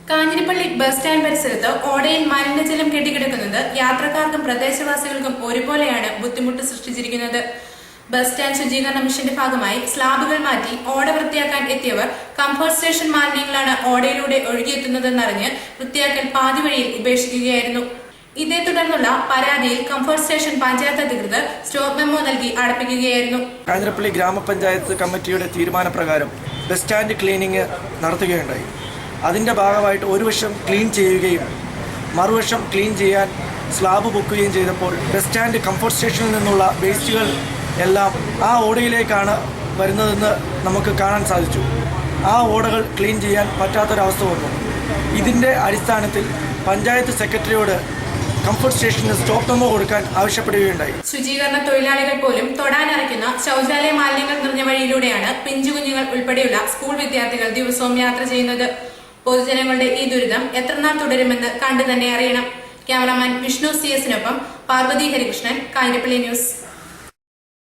Kanjirappally bus stand പരിസരത്ത് ഓടയിൽ മലിനജലം കെട്ടിക്കിടക്കുന്നത് യാത്രക്കാർക്കും പ്രദേശവാസികൾക്കും ഒരുപോലെയാണ് ബുദ്ധിമുട്ട് സൃഷ്ടിച്ചിരിക്കുന്നത്. ബസ് സ്റ്റാൻഡ് ശുചീകരണ മിഷന്റെ ഭാഗമായി സ്ലാബുകൾ മാറ്റി ഓട വൃത്തിയാക്കാൻ എത്തിയവർ കംഫർട്ട് സ്റ്റേഷൻ മാലിന്യങ്ങളാണ് ഓടയിലൂടെ ഒഴുകിയെത്തുന്നതെന്നറിഞ്ഞ് വൃത്തിയാക്കൽ പാതി വഴിയിൽ ഉപേക്ഷിക്കുകയായിരുന്നു. ഇതേ തുടർന്നുള്ള പരാതിയിൽ കംഫർട്ട് സ്റ്റേഷൻ പഞ്ചായത്ത് അധികൃതർ സ്റ്റോപ്പ് മെമ്മോ നൽകി അടപ്പിക്കുകയായിരുന്നു. കാഞ്ഞിരപ്പള്ളി ഗ്രാമപഞ്ചായത്ത് കമ്മിറ്റിയുടെ തീരുമാനപ്രകാരം ബസ് സ്റ്റാൻഡ് ക്ലീനിങ് നടത്തുകയുണ്ടായി. അതിൻ്റെ ഭാഗമായിട്ട് ഒരു വശം ക്ലീൻ ചെയ്യുകയും മറുവശം ക്ലീൻ ചെയ്യാൻ സ്ലാബ് പൊക്കുകയും ചെയ്തപ്പോൾ ബസ് സ്റ്റാൻഡ് കംഫർട്ട് സ്റ്റേഷനിൽ നിന്നുള്ള വേസ്റ്റുകൾ എല്ലാം ആ ഓടയിലേക്കാണ് വരുന്നതെന്ന് നമുക്ക് കാണാൻ സാധിച്ചു. ആ ഓടകൾ ക്ലീൻ ചെയ്യാൻ പറ്റാത്തൊരവസ്ഥ വന്നു. ഇതിൻ്റെ അടിസ്ഥാനത്തിൽ പഞ്ചായത്ത് സെക്രട്ടറിയോട് കംഫർട്ട് സ്റ്റേഷന് സ്റ്റോപ്പ് മെമ്മോ കൊടുക്കാൻ ആവശ്യപ്പെടുകയുണ്ടായി. ശുചീകരണ തൊഴിലാളികൾ പോലും തൊടാനറയ്ക്കുന്ന ശൗചാലയ മാലിന്യങ്ങൾ നിറഞ്ഞ വഴിയിലൂടെയാണ് പിഞ്ചുകുഞ്ഞുങ്ങൾ ഉൾപ്പെടെയുള്ള സ്കൂൾ വിദ്യാർത്ഥികൾ ദിവസവും യാത്ര ചെയ്യുന്നത്. പൊതുജനങ്ങളുടെ ഈ ദുരിതം എത്രനാൾ തുടരുമെന്ന് കണ്ടു തന്നെ അറിയണം. ക്യാമറാമാൻ വിഷ്ണു CS-നൊപ്പം പാർവതി ഹരികൃഷ്ണൻ, കാഞ്ഞിരപ്പള്ളി ന്യൂസ്.